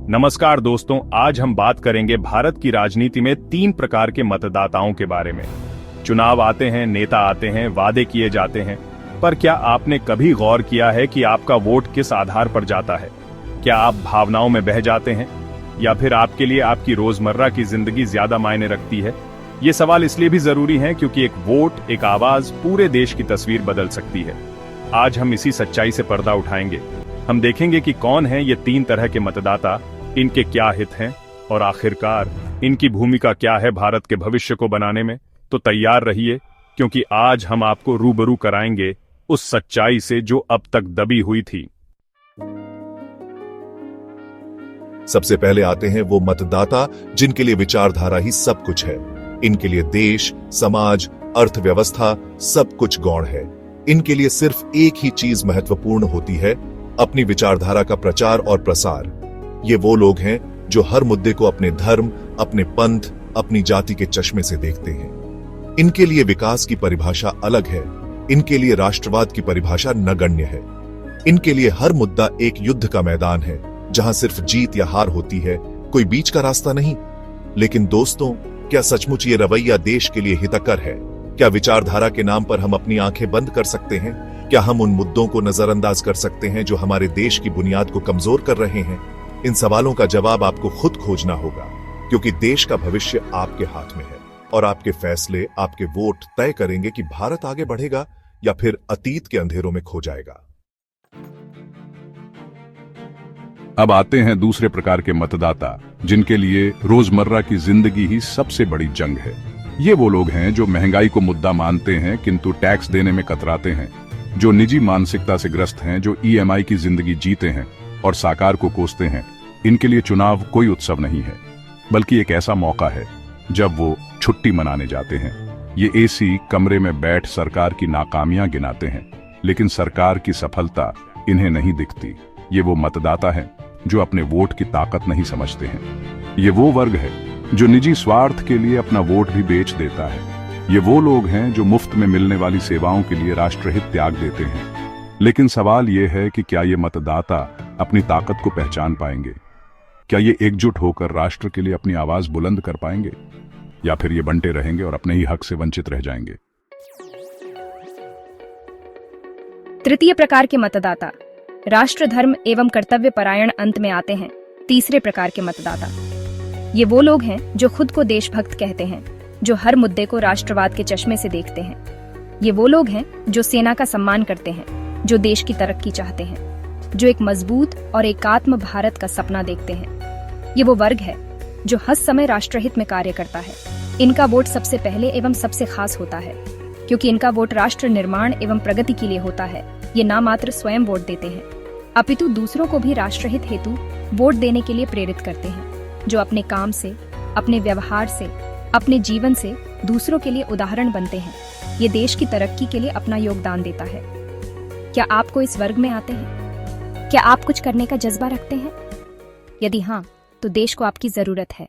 नमस्कार दोस्तों, आज हम बात करेंगे भारत की राजनीति में 3 प्रकार के मतदाताओं के बारे में। चुनाव आते हैं, नेता आते हैं, वादे किए जाते हैं, पर क्या आपने कभी गौर किया है कि आपका वोट किस आधार पर जाता है? क्या आप भावनाओं में बह जाते हैं या फिर आपके लिए आपकी रोजमर्रा की जिंदगी ज्यादा मायने रखती है? ये सवाल इसलिए भी जरूरी है क्योंकि एक वोट, एक आवाज पूरे देश की तस्वीर बदल सकती है। आज हम इसी सच्चाई से पर्दा उठाएंगे। हम देखेंगे कि कौन है ये 3 तरह के मतदाता, इनके क्या हित हैं और आखिरकार इनकी भूमिका क्या है भारत के भविष्य को बनाने में। तो तैयार रहिए, क्योंकि आज हम आपको रूबरू कराएंगे उस सच्चाई से जो अब तक दबी हुई थी। सबसे पहले आते हैं वो मतदाता जिनके लिए विचारधारा ही सब कुछ है। इनके लिए देश, समाज, अर्थव्यवस्था सब कुछ गौण है। इनके लिए सिर्फ एक ही चीज महत्वपूर्ण होती है, अपनी विचारधारा का प्रचार और प्रसार। ये वो लोग हैं जो हर मुद्दे को अपने धर्म, अपने पंथ, अपनी जाति के चश्मे से देखते हैं। इनके लिए विकास की परिभाषा अलग है। इनके लिए राष्ट्रवाद की परिभाषा नगण्य है। इनके लिए हर मुद्दा एक युद्ध का मैदान है, जहां सिर्फ जीत या हार होती है, कोई बीच का रास्ता नहीं। लेकिन दोस्तों, क्या सचमुच ये रवैया देश के लिए हितकर है? क्या विचारधारा के नाम पर हम अपनी आंखें बंद कर सकते हैं? क्या हम उन मुद्दों को नजरअंदाज कर सकते हैं जो हमारे देश की बुनियाद को कमजोर कर रहे हैं? इन सवालों का जवाब आपको खुद खोजना होगा, क्योंकि देश का भविष्य आपके हाथ में है और आपके फैसले, आपके वोट तय करेंगे कि भारत आगे बढ़ेगा या फिर अतीत के अंधेरों में खो जाएगा। अब आते हैं दूसरे प्रकार के मतदाता, जिनके लिए रोजमर्रा की जिंदगी ही सबसे बड़ी जंग है। ये वो लोग हैं जो महंगाई को मुद्दा मानते हैं किंतु टैक्स देने में कतराते हैं, जो निजी मानसिकता से ग्रस्त हैं, जो ईएमआई की जिंदगी जीते हैं और साकार को कोसते हैं। इनके लिए चुनाव कोई उत्सव नहीं है, बल्कि एक ऐसा मौका है जब वो छुट्टी मनाने जाते हैं। ये एसी कमरे में बैठ सरकार की नाकामियां गिनाते हैं, लेकिन सरकार की सफलता इन्हें नहीं दिखती। ये वो मतदाता हैं जो अपने वोट की ताकत नहीं समझते हैं। ये वो वर्ग है जो निजी स्वार्थ के लिए अपना वोट भी बेच देता है। ये वो लोग हैं जो मुफ्त में मिलने वाली सेवाओं के लिए राष्ट्रहित त्याग देते हैं। लेकिन सवाल ये है कि क्या ये मतदाता अपनी ताकत को पहचान पाएंगे? क्या ये एकजुट होकर राष्ट्र के लिए अपनी आवाज बुलंद कर पाएंगे, या फिर ये बंटे रहेंगे और अपने ही हक से वंचित रह जाएंगे? तृतीय प्रकार के मतदाता राष्ट्र, धर्म एवं कर्तव्य परायण अंत में आते हैं तीसरे प्रकार के मतदाता। ये वो लोग हैं जो खुद को देशभक्त कहते हैं, जो हर मुद्दे को राष्ट्रवाद के चश्मे से देखते हैं। ये वो लोग हैं जो सेना का सम्मान करते हैं, जो देश की तरक्की चाहते हैं, जो एक मजबूत और एकात्म भारत का सपना देखते हैं। ये वो वर्ग है जो हर समय राष्ट्रहित में कार्य करता है। इनका वोट सबसे पहले एवं सबसे खास होता है, क्योंकि इनका वोट राष्ट्र निर्माण एवं प्रगति के लिए होता है। ये ना मात्र स्वयं वोट देते हैं, अपितु दूसरों को भी राष्ट्रहित हेतु वोट देने के लिए प्रेरित करते हैं, जो अपने काम से, अपने व्यवहार से, अपने जीवन से दूसरों के लिए उदाहरण बनते हैं। ये देश की तरक्की के लिए अपना योगदान देता है। क्या आपको इस वर्ग में आते हैं? क्या आप कुछ करने का जज्बा रखते हैं? यदि हाँ, तो देश को आपकी जरूरत है।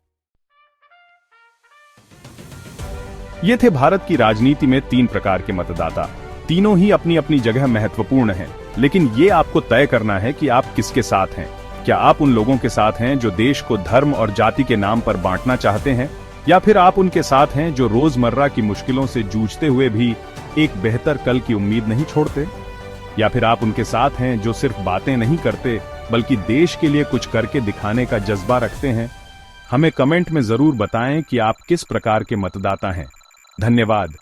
ये थे भारत की राजनीति में 3 प्रकार के मतदाता। तीनों ही अपनी अपनी जगह महत्वपूर्ण हैं, लेकिन ये आपको तय करना है कि आप किसके साथ हैं। क्या आप उन लोगों के साथ हैं जो देश को धर्म और जाति के नाम पर बांटना चाहते हैं, या फिर आप उनके साथ हैं जो रोजमर्रा की मुश्किलों से जूझते हुए भी एक बेहतर कल की उम्मीद नहीं छोड़ते? या फिर आप उनके साथ हैं जो सिर्फ बातें नहीं करते बल्कि देश के लिए कुछ करके दिखाने का जज्बा रखते हैं? हमें कमेंट में जरूर बताएं कि आप किस प्रकार के मतदाता हैं। धन्यवाद।